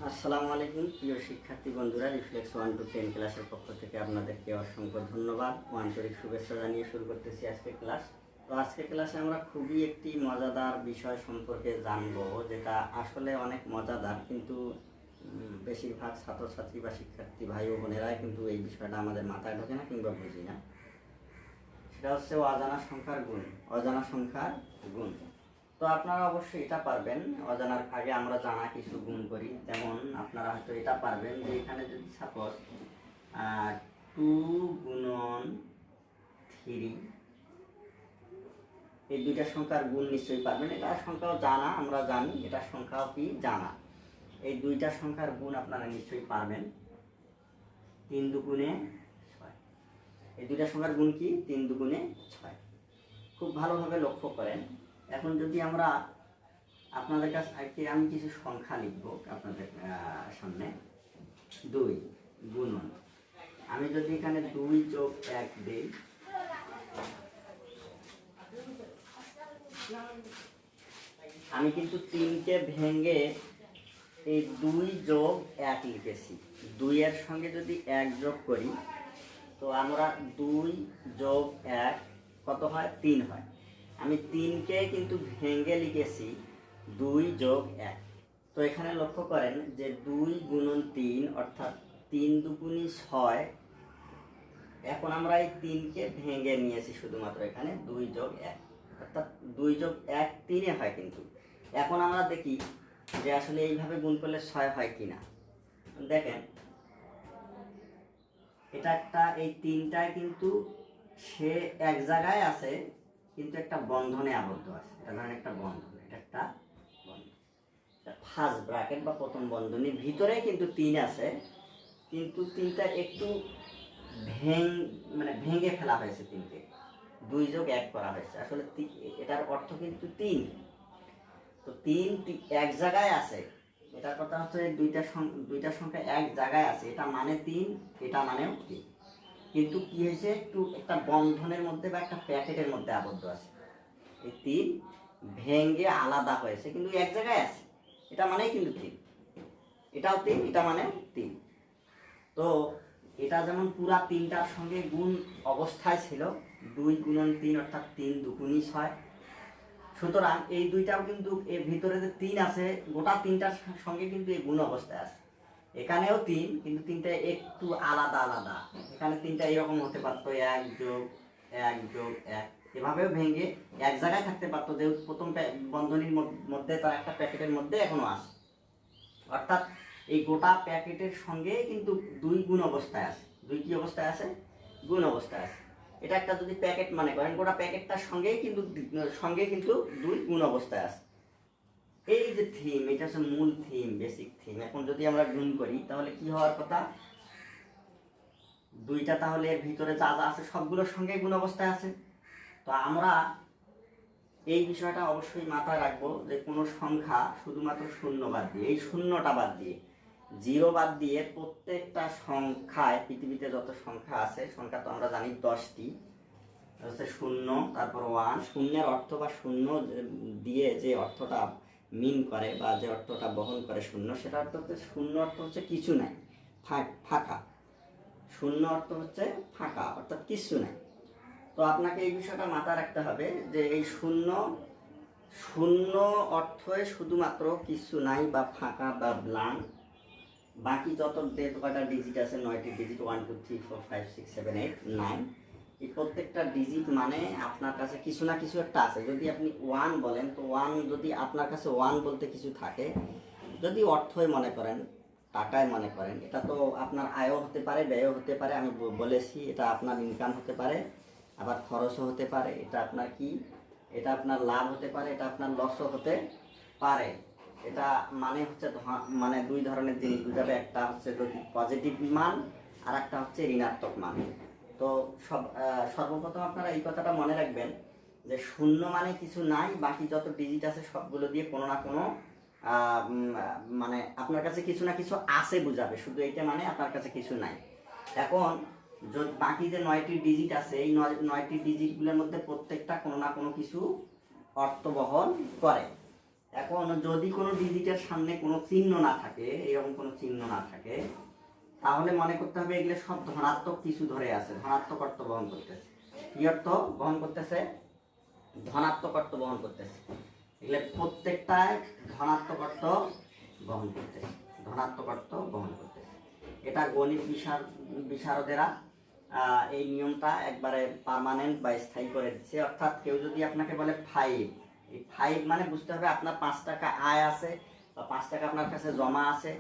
আসসালামু আলাইকুম প্রিয় শিক্ষার্থী বন্ধুরা, রিফ্লেক্স 1 to 10 ক্লাসের পক্ষ থেকে আপনাদেরকে অসংখ্য ধন্যবাদ ও আন্তরিক শুভেচ্ছা জানিয়ে শুরু করতেছি আজকের ক্লাস। তো আজকের ক্লাসে আমরা খুবই একটি মজাদার বিষয় সম্পর্কে জানবো, যেটা আসলে অনেক মজাদার, কিন্তু বেশিরভাগ ছাত্রছাত্রী বা শিক্ষার্থী ভাই ও বোনেরাই কিন্তু এই বিষয়টা আমাদের মাথায় ঢোকে না কিংবা বুঝি না। সেটা হচ্ছে অজানা সংখ্যার গুণ। অজানা সংখ্যার গুণ তো আপনারা অবশ্যই এটা পারবেন। অজানার আগে আমরা জানা কিছু গুণ করি, যেমন আপনারা হয়তো এটা পারবেন যে এখানে যদি সাপোজ 2 গুণন 3, এই দুইটা সংখ্যার গুণ নিশ্চয়ই পারবেন। এটা সংখ্যাও জানা, আমরা জানি এটা সংখ্যাও কি জানা। এই দুইটা সংখ্যার গুণ আপনারা নিশ্চয়ই পারবেন। 3 দুগুণে 6, এই দুইটা সংখ্যার গুণ কি 3 দুগুণে 6। খুব ভালোভাবে লক্ষ্য করেন। এখন যদি আমরা আপনাদের কাছ থেকে আমি কিছু সংখ্যা লিখব আপনাদের সামনে। 2 গুণন, আমি যদি এখানে 2 যোগ 1 দিই, আমি কিন্তু 3কে ভেঙে এই 2 যোগ 1 লিখেছি। 2 এর সঙ্গে যদি 1 যোগ করি তো আমরা 2 যোগ 1 কত হয়? 3 হয়। আমি 3কে কিন্তু ভেঙে লিখেছি 2 যোগ 1। তো এখানে লক্ষ্য করেন যে 2 গুণন 3 অর্থাৎ 3 দুগুণী 6। এখন আমরা এই 3কে ভেঙে নিয়েছি শুধুমাত্র এখানে 2 যোগ 1, অর্থাৎ 2 যোগ 1 3-এ হয়। কিন্তু এখন আমরা দেখি যে আসলে এইভাবে গুণ করলে 6 হয় কিনা। দেখেন এটা একটা, এই 3টায় কিন্তু সে এক জায়গায় আছে কিন্তু একটা বন্ধনে আবদ্ধ আছে। এটা ধরেন একটা বন্ধন, এটা একটা বন্ধন, ফার্স্ট ব্র্যাকেট বা প্রথম বন্ধনীর ভিতরে কিন্তু 3 আছে, কিন্তু 3টা একটু ভেঙে ফেলা হয়েছে। 3কে 2 যোগ 1 করা হয়েছে। আসলে এটার অর্থ কিন্তু 3। তো 3 এক জায়গায় আছে, এটার কথা হচ্ছে দুইটা সংখ্যা এক জায়গায় আছে, এটা মানে 3, এটা মানেও 3। কিন্তু কি হয়েছে, একটু একটা বন্ধনের মধ্যে বা একটা প্যাকেটের মধ্যে আবদ্ধ আছে। এই 3 ভেঙে আলাদা হয়েছে, কিন্তু এক জায়গায় আছে, এটা মানেই কিন্তু 3। এটাও 3, এটা মানে 3। তো এটা যেমন পুরা 3টার সঙ্গে গুণ অবস্থায় ছিল, 2 গুণন 3 অর্থাৎ 3 দুগুণী 6। সুতরাং এই দুইটাও কিন্তু এর ভিতরে যে 3 আছে, গোটা 3টার সঙ্গে কিন্তু এই গুণ অবস্থায় আছে। এখানেও 3, কিন্তু 3টা একটু আলাদা আলাদা। এখানে 3টা এরকম হতে পারতো 1 যোগ 1 যোগ 1, এভাবেও ভেঙে এক জায়গায় থাকতে পারতো, যে প্রথম বন্ধনীর মধ্যে তার একটা প্যাকেটের মধ্যে এখনো আছে। অর্থাৎ এই গোটা প্যাকেটের সঙ্গে কিন্তু 2 গুণ অবস্থায় আছে। 2 কি অবস্থায় আছে? গুণ অবস্থায় আছে। এটা একটা যদি প্যাকেট মনে করেন, গোটা প্যাকেটটার সঙ্গে কিন্তু 2 গুণ অবস্থায় আছে। এই যে থিম, এটা হচ্ছে মূল থিম, বেসিক থিম। এখন যদি আমরা গুণ করি তাহলে কি হওয়ার কথা? 2টা তাহলে এর ভিতরে যা যা আছে সবগুলোর সঙ্গে গুণ অবস্থায় আছে। তো আমরা এই বিষয়টা অবশ্যই মাথায় রাখবো যে কোনো সংখ্যা শুধুমাত্র শূন্য বাদ দিয়ে, এই শূন্যটা বাদ দিয়ে, 0 বাদ দিয়ে প্রত্যেকটা সংখ্যায়, পৃথিবীতে যত সংখ্যা আছে, সংখ্যা তো আমরা জানি 10টি, হচ্ছে 0, তারপর 1। শূন্যের অর্থ বা শূন্য দিয়ে যে অর্থটা মিন করে বা যে অর্থটা বহন করে শূন্য, সেটা অর্থ হচ্ছে, শূন্য অর্থ হচ্ছে কিছু নাই, ফাঁকা। শূন্য অর্থ হচ্ছে ফাঁকা, অর্থাৎ কিছু নাই। তো আপনাকে এই বিষয়টা মাথায় রাখতে হবে যে এই শূন্য অর্থে শুধুমাত্র কিছু নাই বা ফাঁকা বা ব্ল্যাঙ্ক। বাকি যত কয়টা ডিজিট আছে, 9টি ডিজিট, 1 2 3 4 5 6 7 8 9, এই প্রত্যেকটা ডিজিট মানে আপনার কাছে কিছু না কিছু একটা আছে। যদি আপনি 1 বলেন, তো 1 যদি আপনার কাছে 1 বলতে কিছু থাকে, যদি অর্থই মনে করেন, টাকায় মনে করেন, এটা তো আপনার আয়ও হতে পারে, ব্যয়ও হতে পারে। আমি বলেছি এটা আপনার ইনকাম হতে পারে, আবার খরচও হতে পারে। এটা আপনার কি, এটা আপনার লাভ হতে পারে, এটা আপনার লসও হতে পারে। এটা মানে হচ্ছে মানে 2 ধরনের জিনিস বুঝাবে। একটা হচ্ছে যদি পজিটিভ মান, আর একটা হচ্ছে ঋণাত্মক মান। তো সর্বপ্রথম আপনারা এই কথাটা মনে রাখবেন যে শূন্য মানে কিছু নাই, বাকি যত ডিজিট আছে সবগুলো দিয়ে কোনো না কোনো মানে আপনার কাছে কিছু না কিছু আছে বুঝাবে। শুধু এইটা মানে আপনার কাছে কিছু নাই। এখন বাকি যে 9টি ডিজিট আছে, এই 9টি ডিজিটগুলোর মধ্যে প্রত্যেকটা কোনো না কোনো কিছু অর্থ বহন করে। এখন যদি কোনো ডিজিটের সামনে কোনো চিহ্ন না থাকে, এরকম কোনো চিহ্ন না থাকে, তাহলে মনে করতে হবে এগুলো সব ধনাত্মক কিছু ধরে আছে, ধনাত্মক অর্থ বহন করতেছে। কি অর্থ বহন করতেছে? ধনাত্মক অর্থ বহন করতেছে। এগুলো প্রত্যেকটাই ধনাত্মক অর্থ বহন করতেছে, ধনাত্মক অর্থ বহন করতেছে। এটা গণিত বিশারদেরা এই নিয়মটা একবারে পার্মানেন্ট বা স্থায়ী করে দিচ্ছে। অর্থাৎ কেউ যদি আপনাকে বলে 5, এই 5 মানে বুঝতে হবে আপনার 5 টাকা আয় আছে, বা 5 টাকা আপনার কাছে জমা আছে,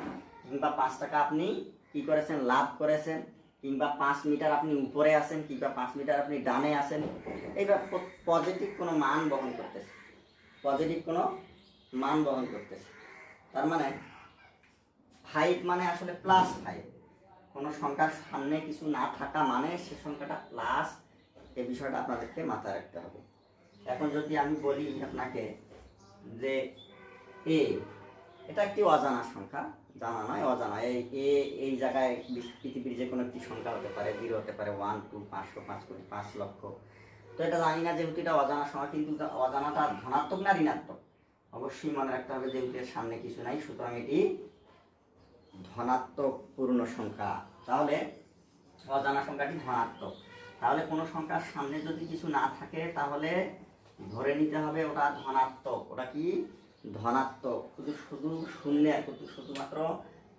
কিংবা 5 টাকা আপনি কি করেছেন, লাভ করেছেন, কিংবা 5 মিটার আপনি উপরে আছেন, কিংবা 5 মিটার আপনি ডানে আছেন। এইবার পজিটিভ কোনো মান বহন করতেছে, পজিটিভ কোনো মান বহন করতেছে। তার মানে 5 মানে আসলে +5। কোনো সংখ্যার সামনে কিছু না থাকা মানে সে সংখ্যাটা প্লাস, এই বিষয়টা আপনাদেরকে মাথায় রাখতে হবে। এখন যদি আমি বলি আপনাকে যে এ, এটা একটি অজানা সংখ্যা, জানা নয়, অজানা। এই জায়গায় পৃথিবীর যে কোনো একটি সংখ্যা হতে পারে, 0 হতে পারে, 1, 2, 500, 5 কোটি, 5 লক্ষ। তো এটা জানি না, যেহেতু এটা অজানা সংখ্যা। কিন্তু অজানাটা ধনাত্মক না ঋণাত্মক অবশ্যই মনে রাখতে হবে। যেহেতু এর সামনে কিছু নাই, সুতরাং এটি ধনাত্মক পূর্ণ সংখ্যা। তাহলে অজানা সংখ্যাটি ধনাত্মক। তাহলে কোনো সংখ্যার সামনে যদি কিছু না থাকে, তাহলে ধরে নিতে হবে ওটা ধনাত্মক। ওটা কি? ধনাত্মক। শুধু শূন্যের, শুধুমাত্র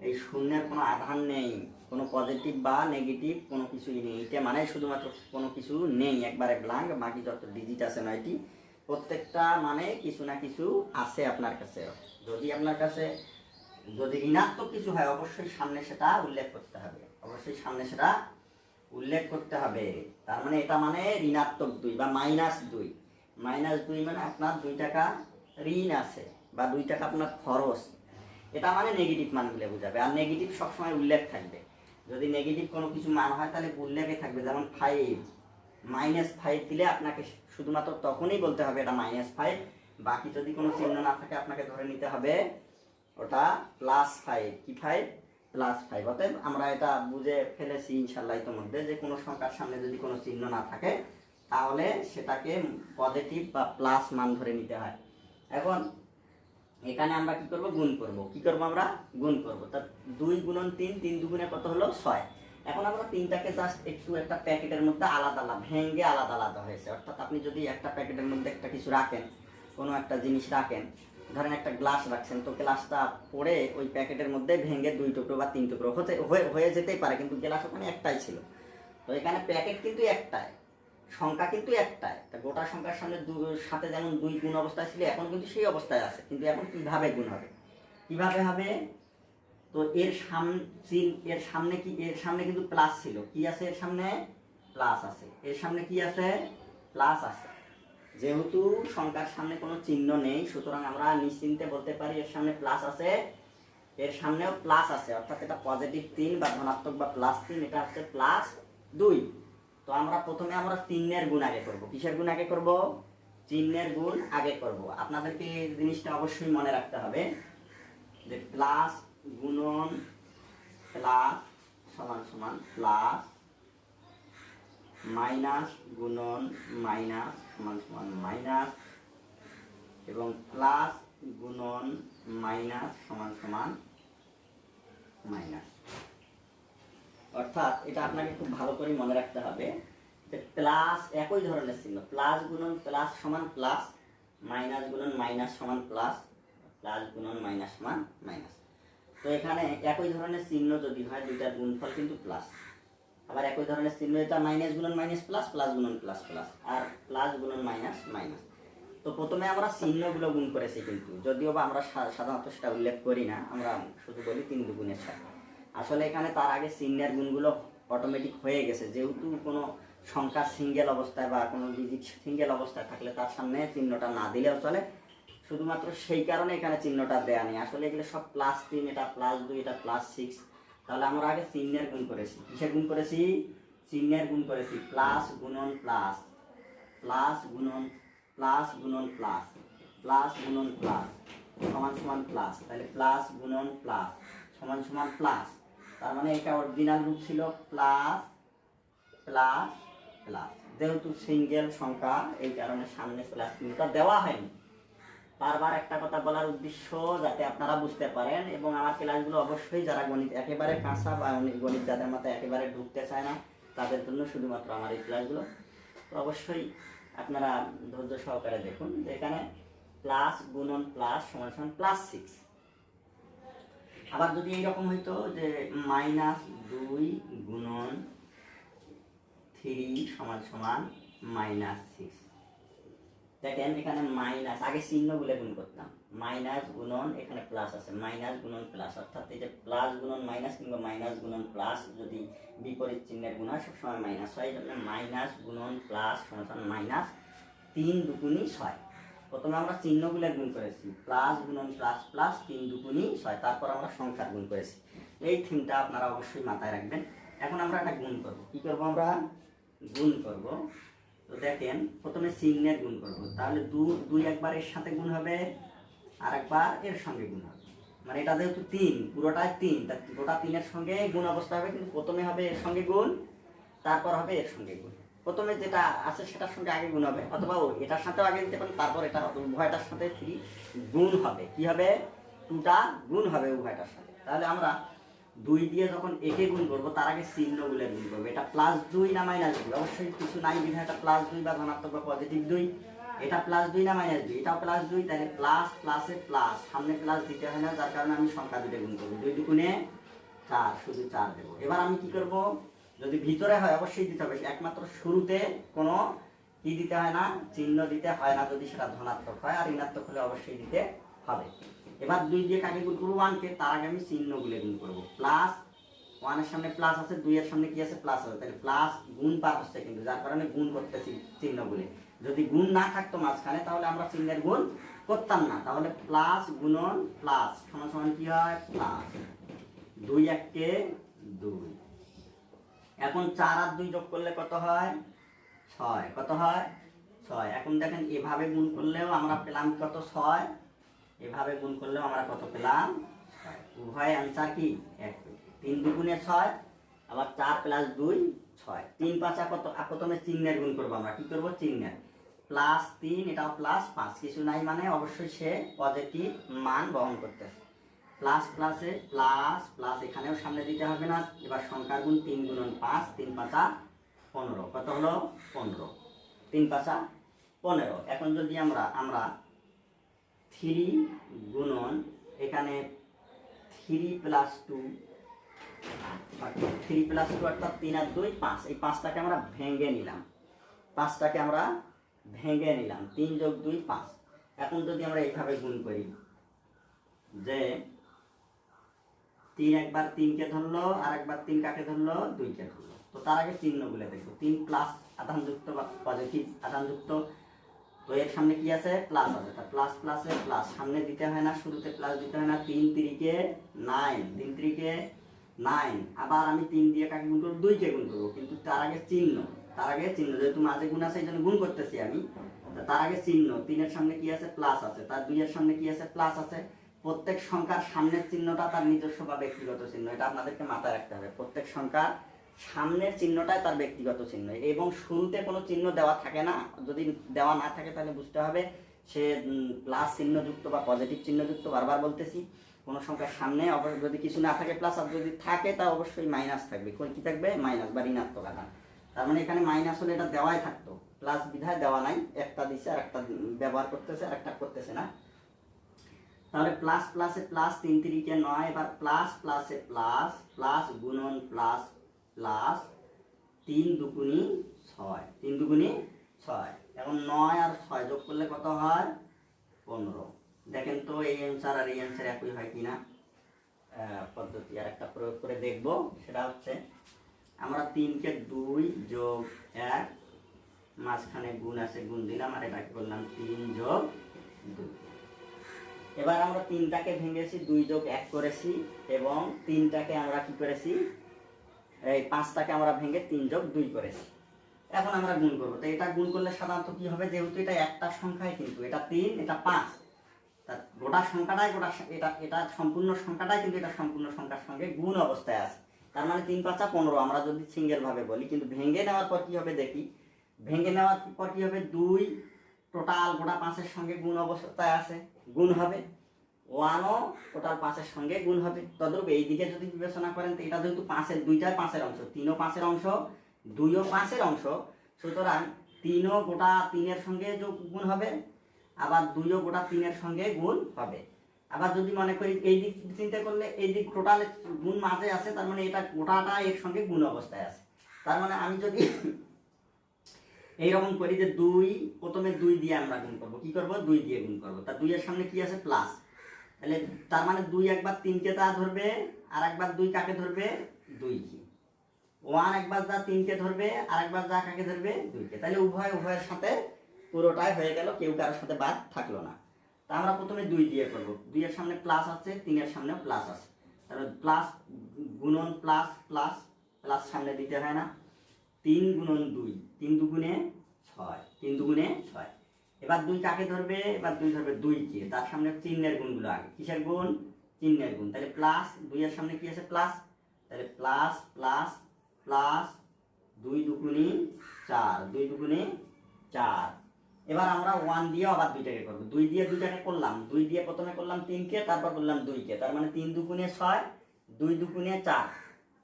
এই শূন্যের কোনো আধার নেই, কোনো পজিটিভ বা নেগেটিভ কোনো কিছুই নেই। এটা মানে শুধুমাত্র কোনো কিছু নেই, একবারে ব্ল্যাঙ্ক। বাকি যত ডিজিট আছে 9টি, প্রত্যেকটা মানে কিছু না কিছু আছে আপনার কাছে। যদি আপনার কাছে যদি ঋণাত্মক কিছু হয়, অবশ্যই সামনে সেটা উল্লেখ করতে হবে, অবশ্যই সামনে সেটা উল্লেখ করতে হবে। তার মানে এটা মানে ঋণাত্মক 2 বা -2। -2 মানে আপনার 2 টাকা ঋণ আছে, বা 2 টাকা আপনার খরচ। এটা মানে নেগেটিভ মানগুলো বোঝাবে। আর নেগেটিভ সবসময় উল্লেখ থাকবে। যদি নেগেটিভ কোনো কিছু মান হয়, তাহলে উল্লেখে থাকবে। যেমন 5, -5 দিলে আপনাকে শুধুমাত্র তখনই বলতে হবে এটা -5। বাকি যদি কোনো চিহ্ন না থাকে, আপনাকে ধরে নিতে হবে ওটা +5। কি 5? +5। অতএব আমরা এটা বুঝে ফেলেছি ইনশাল্লাহ ইতিমধ্যে, যে কোনো সংখ্যার সামনে যদি কোনো চিহ্ন না থাকে, তাহলে সেটাকে পজিটিভ বা প্লাস মান ধরে নিতে হয়। এখন এখানে আমরা কি করব? গুণ করব। কি করব? আমরা গুণ করব। তা 2 × 3, 3 দুগুণে কত হলো? 6। এখন আমরা 3টাকে জাস্ট একটু একটা প্যাকেটের মধ্যে আলাদা আলাদা ভেঙে আলাদা আলাদা হয়েছে। অর্থাৎ আপনি যদি একটা প্যাকেটের মধ্যে একটা কিছু রাখেন, কোনো একটা জিনিস রাখেন, ধরেন একটা গ্লাস রাখছেন, তো গ্লাসটা পড়ে ওই প্যাকেটের মধ্যে ভেঙে 2 টুকরো বা 3 টুকরো হয়ে যেতেই পারে, কিন্তু গ্লাস ওখানে একটাই ছিল। তো এখানে প্যাকেট কিন্তু একটাই, সংখ্যা কিন্তু একটাই। তা গোটা সংখ্যার সাথে যেমন 2 গুণ অবস্থায় ছিল, এখন কিন্তু সেই অবস্থায় আছে। কিন্তু এখন কিভাবে গুণ হবে? কিভাবে হবে? তো এর সামনে কি? এর সামনে কিন্তু প্লাস ছিল। কি আছে এর সামনে? প্লাস আছে। এর সামনে কি আছে? প্লাস আছে। যেহেতু সংখ্যার সামনে কোনো চিহ্ন নেই, সুতরাং আমরা নিশ্চিন্তে বলতে পারি এর সামনে প্লাস আছে, এর সামনেও প্লাস আছে। অর্থাৎ এটা পজিটিভ 3 বা ধনাত্মক বা +3, এটা হচ্ছে +2। তো আমরা প্রথমে চিহ্নের গুণ আগে করব। কিসের গুণ আগে করব? চিহ্নের গুণ আগে করব। আপনাদেরকে এই জিনিসটা অবশ্যই মনে রাখতে হবে যে প্লাস গুণন প্লাস সমান সমান প্লাস, মাইনাস গুণন মাইনাস সমান সমান মাইনাস, এবং প্লাস গুণন মাইনাস সমান সমান মাইনাস। অর্থাৎ এটা আপনাকে খুব ভালো করে মনে রাখতে হবে যে প্লাস একই ধরনের চিহ্ন, প্লাস গুণন প্লাস সমান প্লাস, মাইনাস গুণন মাইনাস সমান প্লাস, প্লাস গুণন মাইনাস সমান মাইনাস। তো এখানে একই ধরনের চিহ্ন যদি হয়, দুইটার গুণফল কিন্তু প্লাস। আবার একই ধরনের চিহ্ন এটা মাইনাস গুণন মাইনাস প্লাস, প্লাস গুণন প্লাস প্লাস, আর প্লাস গুণন মাইনাস মাইনাস। তো প্রথমে আমরা চিহ্নগুলো গুণ করেছি, কিন্তু যদিও বা আমরা সাধারণত সেটা উল্লেখ করি না, আমরা শুধু বলি 3 দুগুণে 6। আসলে এখানে তার আগে চিহ্নের গুণগুলো অটোমেটিক হয়ে গেছে। যেহেতু কোনো সংখ্যা সিঙ্গেল অবস্থায় বা কোনো ডিজিট সিঙ্গেল অবস্থায় থাকলে তার সামনে চিহ্নটা না দিলেও চলে, শুধুমাত্র সেই কারণে এখানে চিহ্নটা দেয়া নেই। আসলে এগুলো সব +3, এটা +2, এটা +6। তাহলে আমরা আগে চিহ্নের গুণ করেছি। কিসের গুণ করেছি? চিহ্নের গুণ করেছি। প্লাস গুণন প্লাস, প্লাস গুণন প্লাস গুণন প্লাস, প্লাস গুণন প্লাস সমান সমান প্লাস। তাহলে প্লাস গুণন প্লাস সমান সমান প্লাস। তার মানে এটা অরিজিনাল রূপ ছিল প্লাস প্লাস প্লাস। যেহেতু সিঙ্গেল সংখ্যা, এই কারণে সামনে প্লাস চিহ্নটা দেওয়া হয়নি। বারবার একটা কথা বলার উদ্দেশ্য যাতে আপনারা বুঝতে পারেন, এবং আমার ক্লাসগুলো অবশ্যই যারা গণিত একেবারে কাঁচা বা গণিত যাদের মাথায় একেবারে ঢুকতে চায় না তাদের জন্য শুধুমাত্র আমার এই ক্লাসগুলো। তো অবশ্যই আপনারা ধৈর্য সহকারে দেখুন যে এখানে প্লাস গুণন প্লাস সমান সমান +6। আবার যদি এইরকম হইতো যে -2 গুণন 3 সমান সমান -6, দেখেন এখানে মাইনাস, আগে চিহ্নগুলো গুণ করতাম, মাইনাস গুণন এখানে প্লাস আছে, মাইনাস গুণন প্লাস, অর্থাৎ এই যে প্লাস গুণন মাইনাস কিংবা মাইনাস গুণন প্লাস যদি বিপরীত চিহ্নের গুণ হয় সবসময় মাইনাস হয়। এই জন্য মাইনাস গুণন প্লাস সমান মাইনাস 3 দুগুণী 6। প্রথমে আমরা চিহ্নগুলো গুণ করেছি, প্লাস গুণন প্লাস প্লাস 3 দুগুণী 6, তারপর আমরা সংখ্যার গুণ করেছি। এই থিমটা আপনারা অবশ্যই মাথায় রাখবেন। এখন আমরা একটা গুণ করব, কি করব আমরা গুণ করব। তো দেখেন প্রথমে চিহ্নের গুণ করব, তাহলে 2 একবার এর সাথে গুণ হবে আর একবার এর সঙ্গে গুণ হবে, মানে এটা যেহেতু 3 পুরোটাই 3, তা পুরোটা 3-এর সঙ্গে গুণ অবস্থা হবে, কিন্তু প্রথমে হবে এর সঙ্গে গুণ, তারপর হবে এর সঙ্গে গুণ। প্রথমে যেটা আছে সেটার সঙ্গে আগে গুণ হবে, অথবা এটার সাথেও আগে দিতে পারেন, তারপর এটা উভয়টার সাথে 3 গুণ হবে। কি হবে? 2টা গুণ হবে উভয়টার সাথে। তাহলে আমরা 2 দিয়ে যখন একে গুণ করবো তার আগে চিহ্নগুলো গুণ করবো। এটা +2 না -2? অবশ্যই কিছু নাই বিধায় এটা +2 বা ধনাত্মক বা পজিটিভ 2। এটা +2 না -2? এটাও +2, তাহলে প্লাস প্লাসে প্লাস, সামনে প্লাস দিতে হয় না, যার কারণে আমি সংখ্যা দুটো গুণ করবো। 2 দুগুণে 4, শুধু 4 দেবো। এবার আমি কি করব, যদি ভিতরে হয় অবশ্যই দিতে হবে, একমাত্র শুরুতে কোনো কি দিতে হয় না, চিহ্ন দিতে হয় না যদি সেটা ধনাত্মক হয়, আর ঋণাত্মক হলে অবশ্যই দিতে হবে। এবার 2 দিয়ে কাকে গুণ করবো? 1-কে, তার আগে আমি চিহ্নগুলো গুণ করবো। প্লাস 1 এর সামনে প্লাস আছে, 2 এর সামনে কি আছে? প্লাস আছে, তাহলে প্লাস গুণ পার হচ্ছে কিন্তু, যার কারণে গুণ করতেছি চিহ্নগুলো। যদি গুণ না থাকতো মাঝখানে তাহলে আমরা চিহ্নের গুণ করতাম না, তাহলে প্লাস গুণন প্লাস সমান সমান কি হয়? প্লাস 2 1-কে 2। এখন 4 আর 2 যোগ করলে কত হয়? 6। কত হয়? 6। এখন দেখেন এভাবে গুণ করলেও আমরা পেলাম কত? 6। এভাবে গুণ করলেও আমরা কত পেলাম? 6। উভয় आंसर কি? 1। 3 দুগুণে 6, আবার 4 + 2 6। 3 5 কত? প্রথমে চিহ্নের গুণ করব, আমরা কি করব? চিহ্নের। +3, এটাও +5, কিছু নাই মানে অবশ্যই সে পজিটিভ মান বহন করতেছে। প্লাস প্লাসে প্লাস প্লাস, এখানেও সামনে দিতে হবে না। এবার সংখ্যার গুণ, 3 গুণন 5, 3 5 15। কত হলো? 15। 3 5 15। এখন যদি আমরা 3 গুণন এখানে 3 + 2, 3 + 2 অর্থাৎ 3 আর 2 5, এই 5টাকে আমরা ভেঙে নিলাম, 5টাকে আমরা ভেঙে নিলাম, 3 + 2 5। এখন যদি আমরা এইভাবে গুণ করি যে 3 একবার 3-কে ধরলো, আর একবার 3 কাকে ধরলো? 2-কে ধরলো। তো তার আগে চিহ্নগুলো দেখবো। 3 প্লাস আধানযুক্ত বা পজিটিভ আধানযুক্ত, তো এর সামনে কি আছে? প্লাস আছে, তা প্লাস প্লাসে প্লাস, সামনে দিতে হয় না, শুরুতে প্লাস দিতে হয় না। 3 3-কে 9, 3 3-কে 9। আবার আমি 3 দিয়ে কাকে গুণ করবো? 2-কে গুণ করবো, কিন্তু তার আগে চিহ্ন, যেহেতু মাঝে গুণ আছে এই জন্য গুণ করতেছি আমি। তার আগে চিহ্ন, 3-এর সামনে কি আছে? প্লাস আছে, তার 2-এর সামনে কি আছে? প্লাস আছে। প্রত্যেক সংখ্যার সামনের চিহ্নটা তার নিজস্ব বা ব্যক্তিগত চিহ্ন, এটা আপনাদেরকে মাথায় রাখতে হবে। প্রত্যেক সংখ্যার সামনের চিহ্নটাই তার ব্যক্তিগত চিহ্ন, এবং শুরুতে কোনো চিহ্ন দেওয়া থাকে না। যদি দেওয়া না থাকে তাহলে বুঝতে হবে সে প্লাস চিহ্নযুক্ত বা পজিটিভ চিহ্নযুক্ত। বারবার বলতেছি, কোনো সংখ্যার সামনে যদি কিছু না থাকে প্লাস, আর যদি থাকে তা অবশ্যই মাইনাস থাকবে। কি থাকবে? মাইনাস বা ঋণাত্মক আকার। তার মানে এখানে মাইনাস হলে এটা দেওয়াই থাকতো, প্লাস বিধায় দেওয়া নাই, একটা দিছে আর একটা ব্যবহার করতেছে আর একটা করতেছে না। তাহলে প্লাস প্লাসে প্লাস, 3 3-কে 9, এবার প্লাস প্লাসে প্লাস, প্লাস গুণন প্লাস প্লাস, 3 দুগুণী 6, 3 দুগুণী 6। এখন 9 আর 6 যোগ করলে কত হয়? 15। দেখেন তো এই অ্যান্সার আর এই অ্যান্সার একই হয় কিনা। পদ্ধতি আর একটা প্রয়োগ করে দেখব, সেটা হচ্ছে আমরা 3-কে 2 যোগ 1, মাঝখানে গুণ আছে, গুণ দিলাম, আর এটাকে করলাম 3 যোগ 2। এবার আমরা 3টাকে ভেঙেছি, 2 যোগ 1 করেছি, এবং 3টাকে আমরা কি করেছি? এই 5টাকে আমরা ভেঙে 3 যোগ 2 করেছি। এখন আমরা গুণ করবো। তো এটা গুণ করলে সাধারণত কি হবে? যেহেতু এটা একটা সংখ্যায়, কিন্তু এটা 3 এটা 5, তার গোটা সংখ্যাটাই এটা সম্পূর্ণ সংখ্যাটাই কিন্তু এটা সম্পূর্ণ সংখ্যার সঙ্গে গুণ অবস্থায় আছে। তার মানে 3 5 15 আমরা যদি সিঙ্গেল ভাবে বলি, কিন্তু ভেঙে নেওয়ার পর কি হবে দেখি। ভেঙে নেওয়ার পর কি হবে? 2 টোটাল গোটা 5-এর সঙ্গে গুণ অবস্থায় আছে, গুণ হবে। 1ও টোটাল 5-এর সঙ্গে গুণ হবে। তদ্রূপ এই দিকে যদি বিবেচনা করেন তো এটা যেহেতু 5-এর, দুইটার 5-এর অংশ, 3ও 5-এর অংশ, 2ও 5-এর অংশ, সুতরাং 3ও গোটা 3-এর সঙ্গে যোগ গুণ হবে, আবার 2ও গোটা 3-এর সঙ্গে গুণ হবে। আবার যদি মনে করি এই দিক চিন্তা করলে এই দিক টোটাল গুণ মাঝে আছে, তার মানে এটা গোটাটা এর সঙ্গে গুণ অবস্থায় আছে। তার মানে আমি যদি এইরকম করি যে 2, প্রথমে 2 দিয়ে আমরা গুণ করব, কি করব 2 দিয়ে গুণ করব, তার 2 এর সামনে কি আছে প্লাস, তাহলে তার মানে 2 একবার 3কে তা ধরবে, আর একবার 2 কাকে ধরবে 2 কে, 1 একবার যা 3কে ধরবে, আর একবার যা কাকে ধরবে 2 কে, তাহলে উভয়ের সাথে পুরোটাই হয়ে গেল, কেউ কারোর সাথে বাদ থাকলো না। তা আমরা প্রথমে 2 দিয়ে করব, 2 এর সামনে প্লাস আছে, 3 এর সামনে প্লাস আছে, তাহলে প্লাস গুণন প্লাস প্লাস, প্লাস সামনে দিতে হয় না, 3 গুণন 2, 3 দুগুণে 6, 3 দুগুণে 6। এবার 2 কাকে ধরবে, এবার 2 ধরবে 2 কে, তার সামনে চিহ্নের গুণগুলো আগে, কিসের গুণ চিহ্নের গুণ, তাহলে প্লাস 2 এর সামনে কি আছে প্লাস, তাহলে প্লাস প্লাস প্লাস 2 দুগুণে 4, 2 দুগুণে 4। এবার আমরা 1 দিয়ে আবার 2টাকে করব, 2 দিয়ে 2টাকে করলাম, 2 দিয়ে প্রথমে করলাম 3কে, তারপর করলাম 2কে, তার মানে 3 দুগুণে 6, 2 দুগুণে 4,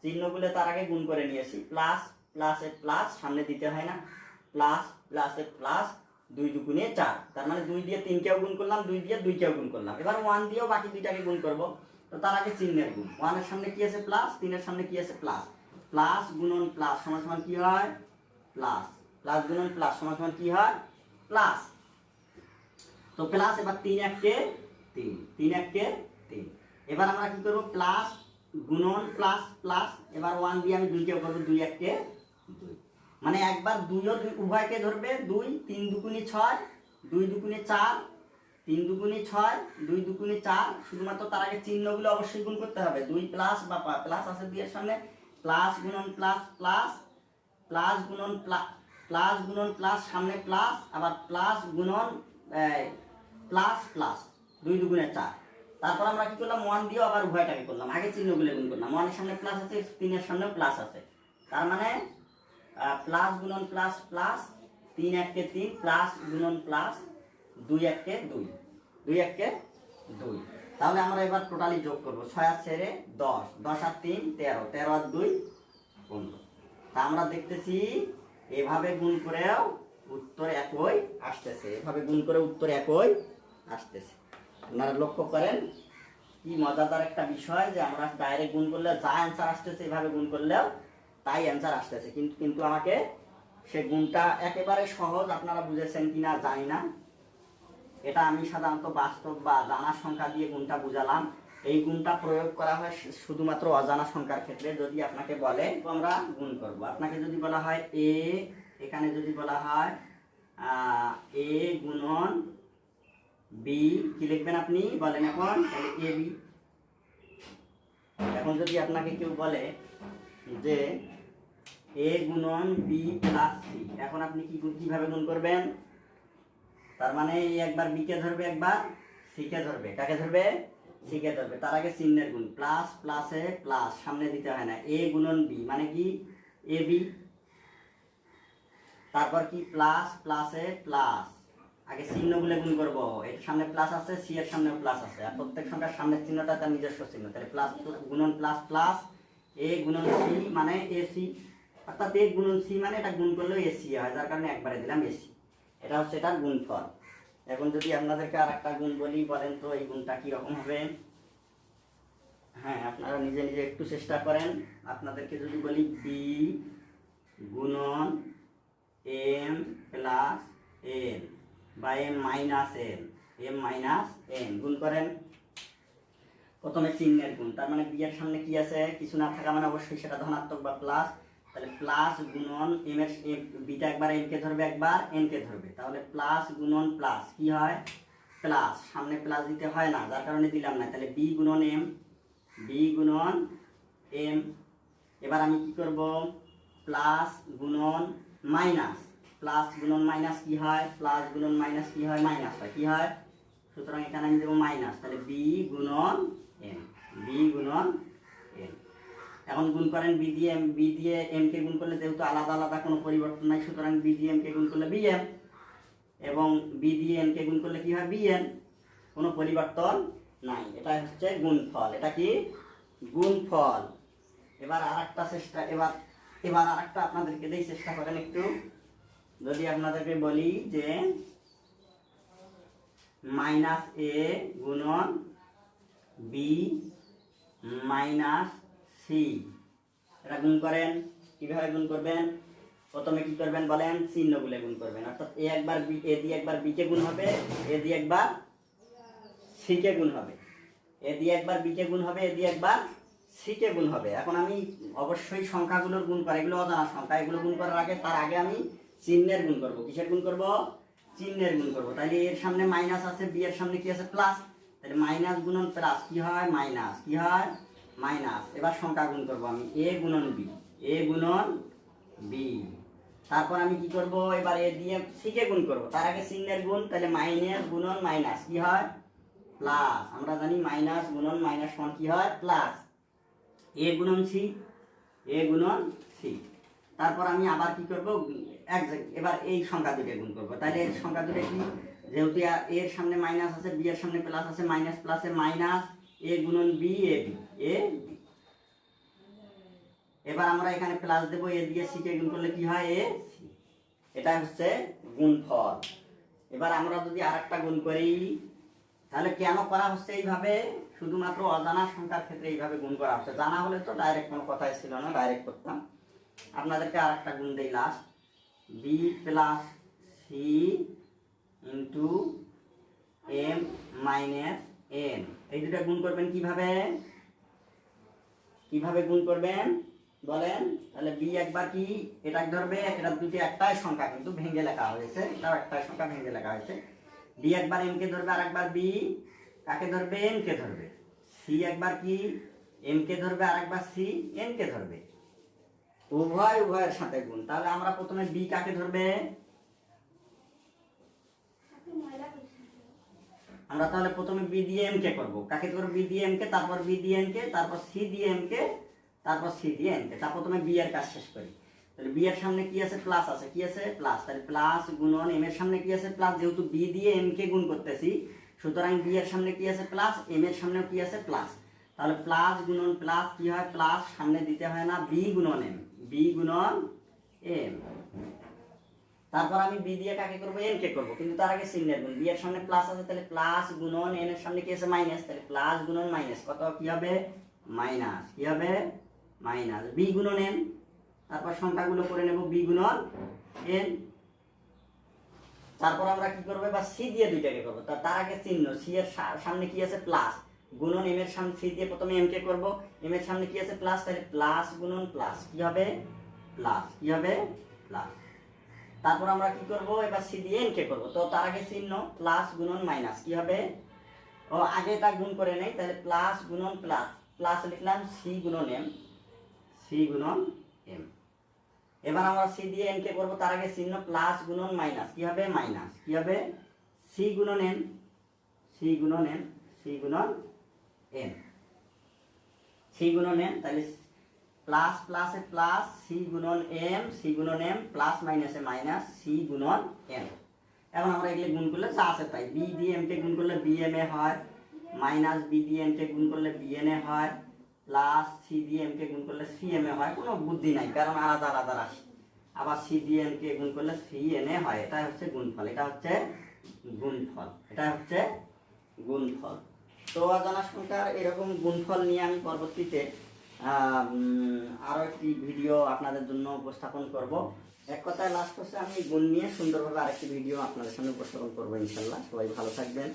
চিহ্নগুলো তার আগে গুণ করে নিয়েছি, প্লাস প্লাসে প্লাস সামনে দিতে হয় না, প্লাস প্লাসে প্লাস, 2 দুগুণে 4, তার মানে 2 দিয়ে 3কেও গুণ করলাম, 2 দিয়ে 2কেও গুণ করলাম। এবার 1 দিয়েও বাকি 2টাকে গুণ করব, তো তার আগে চিহ্নের গুণ, 1 এর সামনে কি আছে প্লাস, 3 এর সামনে কি আছে প্লাস, প্লাস গুণন প্লাস সমান সমান কি হয় প্লাস, প্লাস গুণন প্লাস সমান সমান কি হয় প্লাস। তো প্লাস, এবার 3 1 3, 3 1 3, এবার আমরা কি করব প্লাস গুণন প্লাস প্লাস, এবার 1 দিয়ে আমি 2কেও করব, 2 1 2, মানে একবার 2ও উভয়কে ধরবে, 2, 3 দুগুণে 6, 2 দুগুণে 4, 3 দুগুণে 6, 2 দুগুণে 4, শুধুমাত্র তার আগে চিহ্নগুলো অবশ্যই গুণ করতে হবে, 2 প্লাস বা প্লাস আছে 2 এর সামনে, প্লাস গুণন প্লাস প্লাস, প্লাস গুণন প্লাস গুণন প্লাস সামনে প্লাস, আবার প্লাস গুণন প্লাস প্লাস, 2 দুগুণে 4। তারপর আমরা কি করলাম 1 দিয়ে আবার উভয়টাকে করলাম, আগে চিহ্নগুলো গুণ করলাম, 1 এর সামনে প্লাস আছে, 3 এর সামনেও প্লাস আছে, তার মানে প্লাস গুণন প্লাস প্লাস, 3 1 3, প্লাস গুণন প্লাস 2 1 2, 2 1 2। তাহলে আমরা এবার টোটালি যোগ করব, 6 আর 4 10, 10 আর 3 13, 13 আর 2 15। তা আমরা দেখতেছি এভাবে গুণ করেও উত্তর একই আসতেছে, এভাবে গুণ করে উত্তর একই আসতেছে। আপনারা লক্ষ্য করেন কি মজাদার একটা বিষয়, যে আমরা ডাইরেক্ট গুণ করলে যা অ্যান্সার আসতেছে এভাবে গুণ করলেও তাই অ্যান্সার আসতেছে, কিন্তু আমাকে সে গুণটা একেবারে সহজ, আপনারা বুঝেছেন কিনা জানি না, এটা আমি সাধারণত বাস্তব বা জানা সংখ্যা দিয়ে গুণটা বুঝালাম। এই গুণটা প্রয়োগ করা হয় শুধুমাত্র অজানা সংখ্যার ক্ষেত্রে। যদি আপনাকে বলে আমরা গুণ করব, আপনাকে যদি বলা হয় এ, এখানে যদি বলা হয় এ গুণন বি, কি লিখবেন আপনি বলেন এখন, তাহলে এ বি। এখন যদি আপনাকে কেউ বলে যে এ গুণন বি প্লাস সি, এখন আপনি কিভাবে গুণ করবেন, তার মানে এই একবার বি কে ধরবে, একবার সি কে ধরবে, কাকে ধরবে সি কে ধরবে, তার আগে চিহ্নের গুণ, প্লাস প্লাসে প্লাস সামনে দিতে হয় না, এ গুণন বি মানে কি এ বি, তারপর কি প্লাস প্লাসে প্লাস, আগে চিহ্নগুলো গুণ করব, এর সামনে প্লাস আছে, সি এর সামনে প্লাস আছে, আর প্রত্যেক সংখ্যার সামনের চিহ্নটা তার নিজস্ব চিহ্ন, তাহলে প্লাস গুণন প্লাস প্লাস, এ গুণন সি মানে এ সি, অর্থাৎ এ গুণন সি মানে এটা গুণ করলেও এসি হয়, যার কারণে একবারে দিলাম এসি, এটা হচ্ছে এটার গুণফল। এখন যদি আপনাদেরকে আর একটা গুণ বলি, বলেন তো এই গুণটা কীরকম হবে, হ্যাঁ আপনারা নিজে নিজে একটু চেষ্টা করেন। আপনাদেরকে যদি বলি বি গুণন এম প্লাস এন বা M minus N, M minus N গুণ করেন, প্রথমে চিহ্নের গুণ, তার মানে বি এর সামনে কি আছে, কিছু না থাকা মানে অবশ্যই সেটা ধনাত্মক বা প্লাস, তাহলে প্লাস গুণন এম এর বিটা একবার এম কে ধরবে, একবার এন কে ধরবে, তাহলে প্লাস গুণন প্লাস কি হয় প্লাস, সামনে প্লাস দিতে হয় না যার কারণে দিলাম না, তাহলে বি গুণন এম, বি গুণন এম। এবার আমি কি করব প্লাস গুণন মাইনাস, প্লাস গুণন মাইনাস কি হয়, প্লাস গুণন মাইনাস কি হয় মাইনাস হয়, কি হয়, সুতরাং এখানে আমি দেবো মাইনাস, তাহলে বি গুণন এম, বি গুণন এম। এখন গুণ করেন বি দিয়ে এম কে গুণ করলে যেহেতু আলাদা আলাদা কোনো পরিবর্তন নাই, সুতরাং বি দিয়ে এম কে গুণ করলে বি এম। এবং বি দিয়ে এন কে গুণ করলে কি হয় বিএন, কোনো পরিবর্তন নাই। এটা হচ্ছে গুণফল। এটা কি গুণফল। এবার আরেকটা চেষ্টা, এবার আরেকটা আপনাদেরকে দিয়ে চেষ্টা করেন একটু। যদি আপনাদেরকে বলি যে মাইনাস এ গুণন বি মাইনাস সি, এটা গুণ করেন। কিভাবে গুণ করবেন? প্রথমে কি করবেন বলেন? চিহ্নগুলো গুণ করবেন। অর্থাৎ এ একবার বি, এ দিয়ে একবার বি কে গুণ হবে, এ দিয়ে একবার সি কে গুণ হবে, এ দিয়ে একবার বি কে গুণ হবে, এ দিয়ে একবার সি কে গুণ হবে। এখন আমি অবশ্যই সংখ্যাগুলোর গুণ করা, এগুলো অজানা সংখ্যা, এগুলো গুণ করার আগে তার আগে আমি চিহ্নের গুণ করব। কিসের গুণ করব? চিহ্নের গুণ করব। তাহলে এর সামনে মাইনাস আছে, বি এর সামনে কি আছে? প্লাস। তাহলে মাইনাস গুণন প্লাস কি হয়? মাইনাস। কি হয়? মাইনাস। এবার সংখ্যা গুণ করব আমি, এ গুণন বি, এ গুণন বি। তারপর আমি কি করব? এবার এ দিয়ে সি কে গুণ করব, তার আগে চিহ্নের গুণ। তাহলে মাইনাস গুণন মাইনাস কি হয়? প্লাস। আমরা জানি মাইনাস গুণন মাইনাস সমান কি হয়? প্লাস। এ গুণন সি, এ গুণন সি। তারপর আমি আবার কি করব? এবার এই সংখ্যা দুটো গুণ করব। তাহলে এর সংখ্যা দুটো কি? যেহেতু এর সামনে মাইনাস আছে, বি এর সামনে প্লাস আছে, মাইনাস প্লাসে মাইনাস, এ গুণন B, A B, A B. এবার আমরা এখানে প্লাস দেব, এ দিয়ে সি কে গুণ করলে কি হয়? A C. এটা হচ্ছে গুণফল। এবার আমরা যদি আরেকটা গুণ করি, তাহলে কেন করা হচ্ছে এইভাবে? শুধুমাত্র অজানা সংখ্যার ক্ষেত্রে এইভাবে গুণ করা হচ্ছে। জানা হলে তো ডাইরেক্ট কোনো কথাই ছিল না, ডাইরেক্ট করতাম। আপনাদেরকে আরেকটা গুণ দেই last, B plus C into M minus N. এই দুটো গুণ করবেন কিভাবে? কিভাবে গুণ করবেন বলেন? তাহলে বি একবার কি এটা ধরবে, এটা দুটি একটাই সংখ্যা কিন্তু ভেঙে লেখা হয়েছে, এটাও একটাই সংখ্যা ভেঙে লেখা হয়েছে। বি একবার এম কে ধরবে, আর একবার বি কাকে ধরবে? এম কে ধরবে। সি একবার কি এম কে ধরবে, আর একবার সি এন কে ধরবে। উভয়ের সাথে গুণ। তাহলে আমরা প্রথমে বি কাকে ধরবে? আমরা তাহলে প্রথমে বি দিয়ে এম কে করবো। কাকে করবো? বি দিয়ে এম কে, তারপর বি দিয়ে এন কে, তারপর সি দিয়ে এম কে, তারপর সি দিয়ে এন কে। তার প্রথমে বি এর কাজ শেষ করি। তাহলে বি এর সামনে কি আছে? প্লাস আছে। কি আছে? প্লাস। তাহলে প্লাস গুণন এম এর সামনে কি আছে? প্লাস। যেহেতু বি দিয়ে এম কে গুণ করতেছি, সুতরাং বি এর সামনে কি আছে? প্লাস। এম এর সামনেও কি আছে? প্লাস। তাহলে প্লাস গুণন প্লাস কি হয়? প্লাস। সামনে দিতে হয় না, বি গুণন এম, বি গুণন এম। তারপর আমি বি দিয়ে কাকে করবো? এন কে করবো, কিন্তু তার আগে চিহ্নের গুণ। বি এর সামনে প্লাস আছে, তাহলে প্লাস গুণন এন এর সামনে কি আছে? মাইনাস। তাহলে প্লাস গুণন মাইনাস কত কি হবে? মাইনাস। কি হবে? মাইনাস। বি গুণন এন। তারপর সংখ্যাগুলো করে নেব, বি গুণন এন। তারপর আমরা কি করবো? এবার সি দিয়ে দুইটাকে করবো। তার আগে চিহ্ন, সি এর সামনে কি আছে? প্লাস। গুণন এম এর সামনে, সি দিয়ে প্রথমে এম কে করবো, এম এর সামনে কি আছে? প্লাস। তাহলে প্লাস গুণন প্লাস কি হবে? প্লাস। কি হবে? প্লাস। তারপর আমরা কি করব? এবার সি দিয়ে এন কে করবো। তো তার আগে চিহ্ন, প্লাস গুণন মাইনাস কি হবে? ও আগে এটা গুণ করে নেই। তাহলে প্লাস গুণন প্লাস, প্লাস লিখলাম সি গুণন এম, সি গুণন এম। এবার আমরা সি দিয়ে এন কে করবো, তার আগে চিহ্ন, প্লাস গুণন মাইনাস কি হবে? মাইনাস। কি হবে? সি গুণন এন, সি গুণন এন, সি গুণন এন, সি গুণন এন। তাহলে প্লাস প্লাসে প্লাস, সি গুণন এম, সি গুণন এম, প্লাস মাইনাসে মাইনাস, সি গুণন এম। এখন আমরা এগুলো গুণ করলে যা আছে তাই। বি দিয়ে এম কে গুণ করলে বি এম এ হয়, মাইনাস বি দিয়ে এম কে গুণ করলে বি এন এ হয়, প্লাস সি দিয়ে এম কে গুণ করলে সি এম এ হয়। কোনো বুদ্ধি নাই, কারণ আলাদা আলাদা রাশি। আবার সি দিয়ে এম কে গুণ করলে সি এন এ হয়। এটা হচ্ছে গুণফল, এটা হচ্ছে গুণফল, এটা হচ্ছে গুণফল। তো অজানা সংখ্যার এরকম গুণফল নিয়ে আমি পরবর্তীতে আরও একটি ভিডিও আপনাদের জন্য উপস্থাপন করব। এক কথায় লাস্ট হচ্ছে আমি গুণ নিয়ে সুন্দরভাবে আরেকটি ভিডিও আপনাদের সামনে উপস্থাপন করবো ইনশাল্লাহ। সবাই ভালো থাকবেন,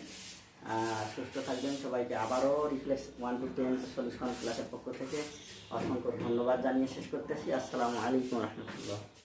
সুস্থ থাকবেন। সবাইকে আবারও রিফ্লেক্স 1 to 10 সলিউশন ক্লাসের পক্ষ থেকে অসংখ্য ধন্যবাদ জানিয়ে শেষ করতেছি। আসসালামু আলাইকুম রহমতুল্লাহ।